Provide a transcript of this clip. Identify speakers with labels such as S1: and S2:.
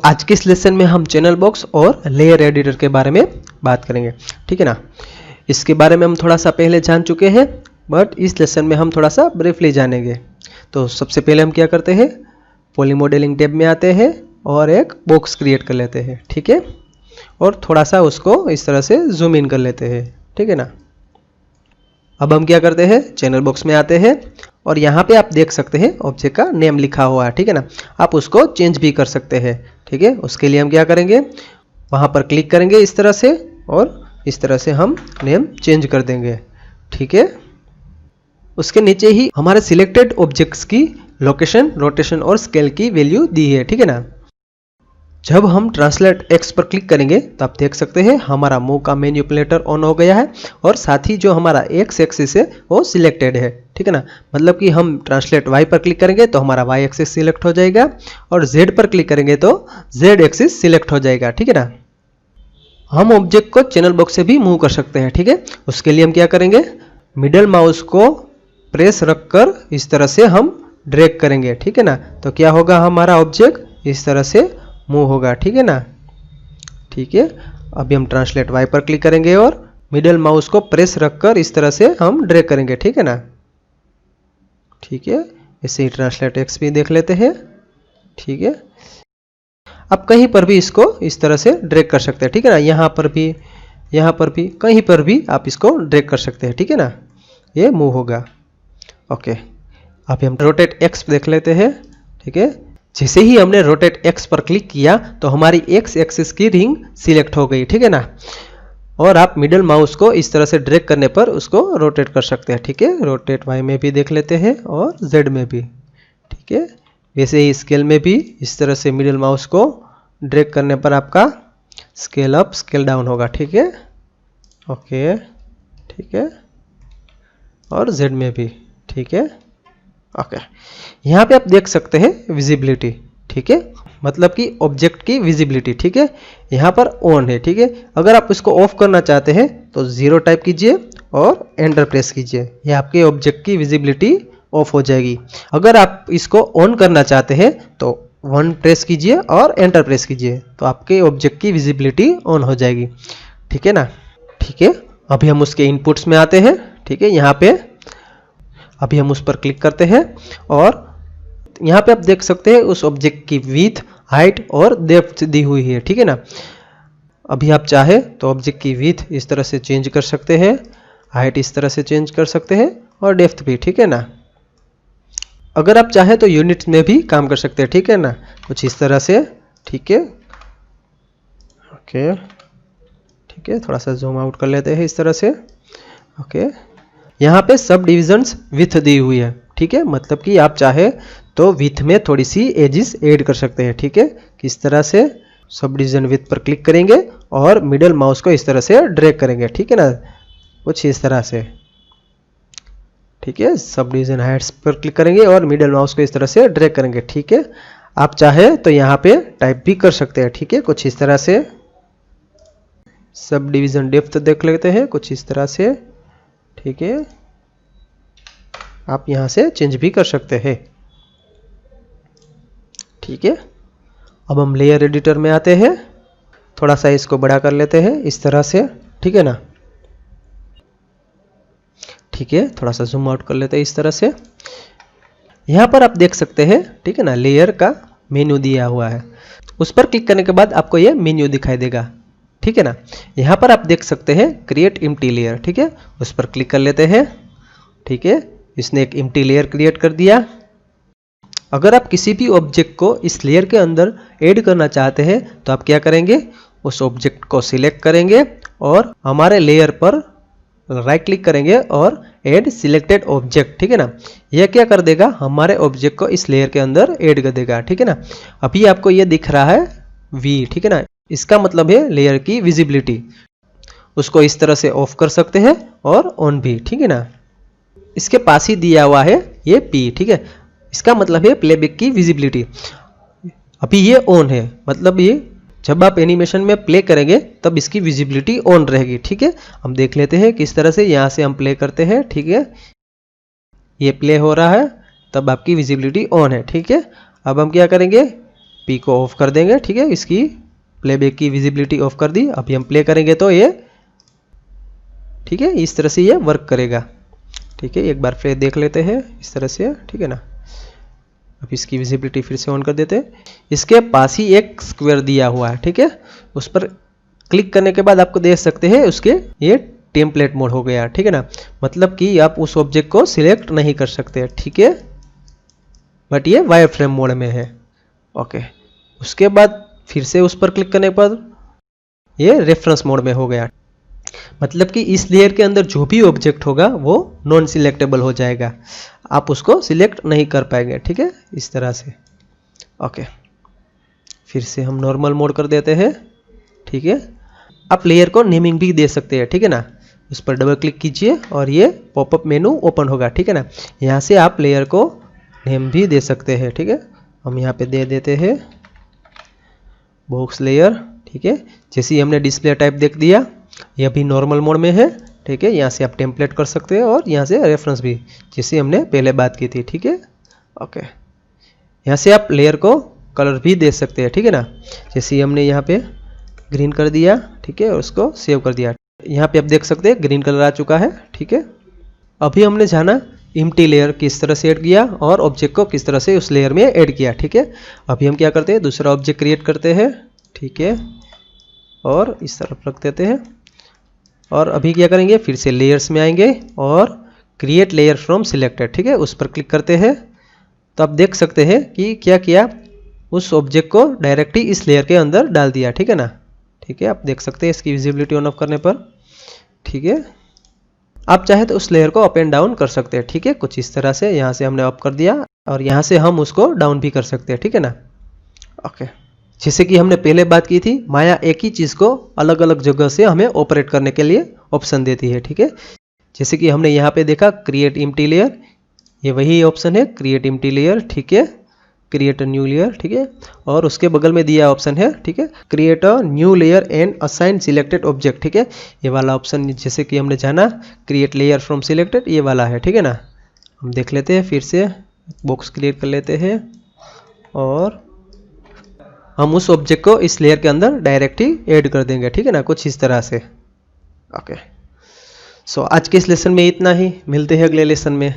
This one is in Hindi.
S1: आज के इस लेसन में हम चैनल बॉक्स और लेयर एडिटर के बारे में बात करेंगे, ठीक है ना। इसके बारे में हम थोड़ा सा पहले जान चुके हैं, बट इस लेसन में हम थोड़ा सा ब्रीफली जानेंगे। तो सबसे पहले हम क्या करते हैं, पॉली मॉडलिंग टैब में आते हैं और एक बॉक्स क्रिएट कर लेते हैं, ठीक है। और थोड़ा सा उसको इस तरह से जूम इन कर लेते हैं, ठीक है ना। अब हम क्या करते हैं, चैनल बॉक्स में आते हैं और यहाँ पे आप देख सकते हैं ऑब्जेक्ट का नेम लिखा हुआ है, ठीक है ना। आप उसको चेंज भी कर सकते हैं, ठीक है। उसके लिए हम क्या करेंगे, वहाँ पर क्लिक करेंगे इस तरह से और इस तरह से हम नेम चेंज कर देंगे, ठीक है। उसके नीचे ही हमारे सिलेक्टेड ऑब्जेक्ट्स की लोकेशन, रोटेशन और स्केल की वैल्यू दी है, ठीक है ना। जब हम ट्रांसलेट एक्स पर क्लिक करेंगे तो आप देख सकते हैं हमारा मूव का मैनिपुलेटर ऑन हो गया है और साथ ही जो हमारा एक्स एक्सिस है वो सिलेक्टेड है, ठीक है ना। मतलब कि हम ट्रांसलेट वाई पर क्लिक करेंगे तो हमारा वाई एक्सिस सिलेक्ट हो जाएगा और जेड पर क्लिक करेंगे तो जेड एक्सिस सिलेक्ट हो जाएगा, ठीक है ना। हम ऑब्जेक्ट को चैनल बॉक्स से भी मूव कर सकते हैं, ठीक है। उसके लिए हम क्या करेंगे, मिडल माउस को प्रेस रखकर इस तरह से हम ड्रैग करेंगे, ठीक है ना। तो क्या होगा, हमारा ऑब्जेक्ट इस तरह से मूव होगा, ठीक है ना। ठीक है, अभी हम ट्रांसलेट वाई पर क्लिक करेंगे और मिडल माउस को प्रेस रखकर इस तरह से हम ड्रैग करेंगे, ठीक है ना। ठीक है, ऐसे ही ट्रांसलेट एक्स भी देख लेते हैं, ठीक है। आप कहीं पर भी इसको इस तरह से ड्रैग कर सकते हैं, ठीक है ना। यहाँ पर भी कहीं पर भी आप इसको ड्रैग कर सकते हैं, ठीक है ना। ये मूव होगा। ओके, अभी हम रोटेट एक्स देख लेते हैं, ठीक है। जैसे ही हमने रोटेट एक्स पर क्लिक किया तो हमारी एक्स एक्सिस की रिंग सिलेक्ट हो गई, ठीक है ना। और आप मिडल माउस को इस तरह से ड्रैग करने पर उसको रोटेट कर सकते हैं, ठीक है। रोटेट वाई में भी देख लेते हैं और जेड में भी, ठीक है। वैसे ही स्केल में भी इस तरह से मिडल माउस को ड्रैग करने पर आपका स्केल अप स्केल डाउन होगा, ठीक है। ओके, ठीक है। और जेड में भी, ठीक है। ओके, यहाँ पे आप देख सकते हैं विजिबिलिटी, ठीक है। मतलब कि ऑब्जेक्ट की विजिबिलिटी, ठीक है। यहाँ पर ऑन है, ठीक है। अगर आप इसको ऑफ करना चाहते हैं तो 0 टाइप कीजिए और एंटर प्रेस कीजिए, ये आपके ऑब्जेक्ट की विजिबिलिटी ऑफ हो जाएगी। अगर आप इसको ऑन करना चाहते हैं तो 1 प्रेस कीजिए और एंटर प्रेस कीजिए, तो आपके ऑब्जेक्ट की विजिबिलिटी ऑन हो जाएगी, ठीक है ना। ठीक है, अभी हम उसके इनपुट्स में आते हैं, ठीक है। यहाँ पे अभी हम उस पर क्लिक करते हैं और यहाँ पे आप देख सकते हैं उस ऑब्जेक्ट की विड्थ, हाइट और डेप्थ दी हुई है, ठीक है ना। अभी आप चाहे तो ऑब्जेक्ट की विड्थ इस तरह से चेंज कर सकते हैं, हाइट इस तरह से चेंज कर सकते हैं और डेप्थ भी, ठीक है ना। अगर आप चाहे तो यूनिट्स में भी काम कर सकते हैं, ठीक है ना, कुछ इस तरह से, ठीक है। ओके, ठीक है, थोड़ा सा जूम आउट कर लेते हैं इस तरह से। ओके, यहाँ पे सब डिविजन्स विथ दी हुई है, ठीक है। मतलब कि आप चाहे तो विथ में थोड़ी सी एजिस ऐड कर सकते हैं, ठीक है। किस तरह से, सब डिविजन विथ पर क्लिक करेंगे और मिडल माउस को इस तरह से ड्रैग करेंगे, ठीक है ना, कुछ इस तरह से, ठीक है। सब डिविजन हाइट्स पर क्लिक करेंगे और मिडल माउस को इस तरह से ड्रैग करेंगे, ठीक है। आप चाहे तो यहाँ पे टाइप भी कर सकते हैं, ठीक है, कुछ इस तरह से। सब डिविजन डेप्थ देख लेते हैं कुछ इस तरह से, ठीक है। आप यहाँ से चेंज भी कर सकते हैं, ठीक है। अब हम लेयर एडिटर में आते हैं, थोड़ा सा इसको बड़ा कर लेते हैं इस तरह से, ठीक है ना। ठीक है, थोड़ा सा जूम आउट कर लेते हैं इस तरह से। यहाँ पर आप देख सकते हैं, ठीक है ना, लेयर का मेन्यू दिया हुआ है। उस पर क्लिक करने के बाद आपको ये मेन्यू दिखाई देगा, ठीक है ना। यहाँ पर आप देख सकते हैं क्रिएट एम्प्टी लेयर, ठीक है। उस पर क्लिक कर लेते हैं, ठीक है। इसने एक एम्प्टी लेयर क्रिएट कर दिया। अगर आप किसी भी ऑब्जेक्ट को इस लेयर के अंदर ऐड करना चाहते हैं तो आप क्या करेंगे, उस ऑब्जेक्ट को सिलेक्ट करेंगे और हमारे लेयर पर राइट क्लिक करेंगे और ऐड सिलेक्टेड ऑब्जेक्ट, ठीक है ना। यह क्या कर देगा, हमारे ऑब्जेक्ट को इस लेयर के अंदर ऐड कर देगा, ठीक है ना। अभी आपको यह दिख रहा है वी, ठीक है ना, इसका मतलब है लेयर की विजिबिलिटी। उसको इस तरह से ऑफ कर सकते हैं और ऑन भी, ठीक है ना। इसके पास ही दिया हुआ है ये पी, ठीक है, इसका मतलब है प्लेबैक की विजिबिलिटी। अभी ये ऑन है, मतलब ये जब आप एनिमेशन में प्ले करेंगे तब इसकी विजिबिलिटी ऑन रहेगी, ठीक है। हम देख लेते हैं किस तरह से, यहाँ से हम प्ले करते हैं, ठीक है। ये प्ले हो रहा है तब आपकी विजिबिलिटी ऑन है, ठीक है। अब हम क्या करेंगे, पी को ऑफ कर देंगे, ठीक है। इसकी प्लेबैक की विजिबिलिटी ऑफ कर दी। अभी हम प्ले करेंगे तो ये, ठीक है, इस तरह से ये वर्क करेगा, ठीक है। एक बार फिर देख लेते हैं इस तरह से, ठीक है ना। अब इसकी विजिबिलिटी फिर से ऑन कर देते हैं। इसके पास ही एक स्क्वायर दिया हुआ है, ठीक है। उस पर क्लिक करने के बाद आपको देख सकते हैं उसके ये टेम्पलेट मोड हो गया, ठीक है ना। मतलब कि आप उस ऑब्जेक्ट को सिलेक्ट नहीं कर सकते, ठीक है, बट ये वायर फ्रेम मोड में है। ओके, उसके बाद फिर से उस पर क्लिक करने पर ये रेफरेंस मोड में हो गया। मतलब कि इस लेयर के अंदर जो भी ऑब्जेक्ट होगा वो नॉन सिलेक्टेबल हो जाएगा, आप उसको सिलेक्ट नहीं कर पाएंगे, ठीक है, इस तरह से। ओके, फिर से हम नॉर्मल मोड कर देते हैं, ठीक है। आप लेयर को नेमिंग भी दे सकते हैं, ठीक है ना। उस पर डबल क्लिक कीजिए और ये पॉपअप मेनू ओपन होगा, ठीक है ना। यहाँ से आप लेयर को नेम भी दे सकते हैं, ठीक है। हम यहाँ पे दे देते हैं बॉक्स लेयर, ठीक है। जैसे ही हमने डिस्प्ले टाइप देख दिया, ये अभी नॉर्मल मोड में है, ठीक है। यहाँ से आप टेम्पलेट कर सकते हैं और यहाँ से रेफरेंस भी, जैसे हमने पहले बात की थी, ठीक है। ओके, यहाँ से आप लेयर को कलर भी दे सकते हैं, ठीक है ना। जैसे हमने यहाँ पे ग्रीन कर दिया, ठीक है, और उसको सेव कर दिया। यहाँ पे आप देख सकते हैं ग्रीन कलर आ चुका है, ठीक है। अभी हमने जाना एम्प्टी लेयर किस तरह से ऐड किया और ऑब्जेक्ट को किस तरह से उस लेयर में ऐड किया, ठीक है। अभी हम क्या करते हैं, दूसरा ऑब्जेक्ट क्रिएट करते हैं, ठीक है, और इस तरफ रख देते हैं। और अभी क्या करेंगे, फिर से लेयर्स में आएंगे और क्रिएट लेयर फ्रॉम सिलेक्टेड, ठीक है, उस पर क्लिक करते हैं। तो आप देख सकते हैं कि क्या किया, उस ऑब्जेक्ट को डायरेक्टली इस लेयर के अंदर डाल दिया, ठीक है ना। ठीक है, आप देख सकते हैं इसकी विजिबिलिटी ऑन ऑफ करने पर, ठीक है। आप चाहे तो उस लेयर को अप एंड डाउन कर सकते हैं, ठीक है, कुछ इस तरह से। यहाँ से हमने अप कर दिया और यहाँ से हम उसको डाउन भी कर सकते हैं, ठीक है ना। ओके, जैसे कि हमने पहले बात की थी, माया एक ही चीज़ को अलग अलग जगह से हमें ऑपरेट करने के लिए ऑप्शन देती है, ठीक है। जैसे कि हमने यहाँ पे देखा क्रिएट एम्प्टी लेयर, ये वही ऑप्शन है, क्रिएट एम्प्टी लेयर, ठीक है, क्रिएट अ न्यू लेयर, ठीक है। और उसके बगल में दिया ऑप्शन है, ठीक है, create a new layer and assign selected object, ठीक है। ये वाला ऑप्शन जैसे कि हमने जाना क्रिएट लेयर फ्रॉम सिलेक्टेड, ये वाला है, ठीक है ना। हम देख लेते हैं, फिर से बॉक्स क्रिएट कर लेते हैं और हम उस ऑब्जेक्ट को इस लेयर के अंदर डायरेक्टली ऐड कर देंगे, ठीक है ना, कुछ इस तरह से। ओके, सो आज के इस लेसन में इतना ही, मिलते हैं अगले लेसन में।